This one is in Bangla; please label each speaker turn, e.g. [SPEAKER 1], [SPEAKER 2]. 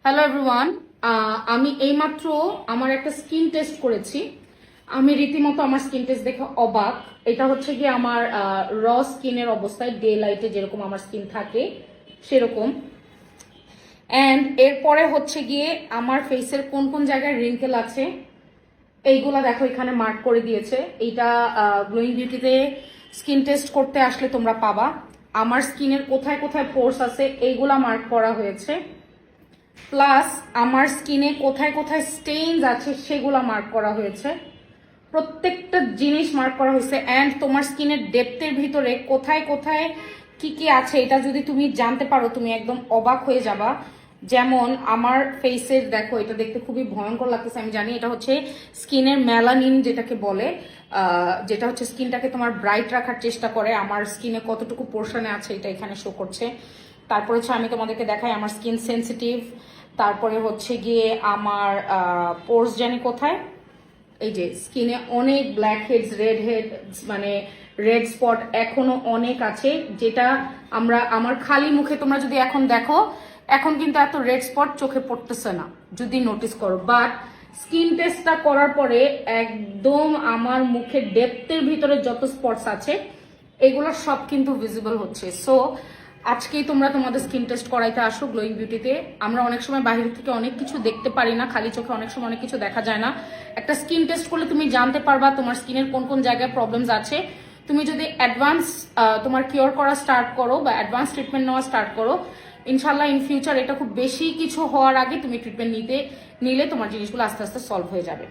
[SPEAKER 1] হ্যালো এভরিওয়ান, আমি এইমাত্র আমার একটা স্কিন টেস্ট করেছি। আমি রীতিমতো আমার স্কিন টেস্ট দেখে অবাক। এটা হচ্ছে গিয়ে আমার র স্কিনের অবস্থায়, ডে লাইটে যেরকম আমার স্কিন থাকে সেরকম। অ্যান্ড এরপরে হচ্ছে গিয়ে আমার ফেসের কোন কোন জায়গায় রিঙ্কেল আছে এইগুলা দেখো এখানে মার্ক করে দিয়েছে। এইটা গ্লোয়িং বিউটিতে স্কিন টেস্ট করতে আসলে তোমরা পাবা। আমার স্কিনের কোথায় কোথায় পোর্স আছে এইগুলা মার্ক করা হয়েছে, প্লাস আমার স্কিনে কোথায় কোথায় স্টেইনস আছে সেগুলো মার্ক করা হয়েছে। প্রত্যেকটা জিনিস মার্ক করা হয়েছে। অ্যান্ড তোমার স্কিনের ডেপথের ভিতরে কোথায় কোথায় কি কি আছে এটা যদি তুমি জানতে পারো তুমি একদম অবাক হয়ে যাবা। যেমন আমার ফেসের দেখো, এটা দেখতে খুবই ভয়ঙ্কর লাগতেছে আমি জানি। এটা হচ্ছে স্কিনের মেলানিন যেটাকে বলে, যেটা হচ্ছে স্কিনটাকে তোমার ব্রাইট রাখার চেষ্টা করে। আমার স্কিনে কতটুকু পোর্শনে আছে এটা এখানে শো করছে। তারপরে হচ্ছে আমি তোমাদেরকে দেখাই আমার স্কিন সেন্সিটিভ। তারপরে হচ্ছে গিয়ে আমার পোর্স জানি কোথায়, এই যে স্কিনে অনেক ব্ল্যাক হেডস, রেড হেড, মানে রেড স্পট এখনো অনেক আছে, যেটা আমার খালি মুখে তোমরা যদি এখন দেখো, এখন কিন্তু এত রেড স্পট চোখে পড়তেছে না যদি নোটিস করো। বাট স্কিন টেস্টটা করার পরে একদম আমার মুখের ডেপথের ভিতরে যত স্পটস আছে এগুলো সব কিন্তু ভিজিবল হচ্ছে। সো আজকেই তোমরা তোমাদের স্কিন টেস্ট করাইতে আসো গ্লোয়িং বিউটিতে। আমরা অনেক সময় বাইরে থেকে অনেক কিছু দেখতে পারি না, খালি চোখে অনেক সময় অনেক কিছু দেখা যায় না। একটা স্কিন টেস্ট করলে তুমি জানতে পারবা তোমার স্কিনের কোন কোন জায়গায় প্রবলেমস আছে। তুমি যদি অ্যাডভান্স তোমার কিওর করা স্টার্ট করো বা অ্যাডভান্স ট্রিটমেন্ট নেওয়া স্টার্ট করো, ইনশাল্লাহ ইন ফিউচার এটা খুব বেশি কিছু হওয়ার আগে তুমি ট্রিটমেন্ট নিলে তোমার জিনিসগুলো আস্তে আস্তে সলভ হয়ে যাবে।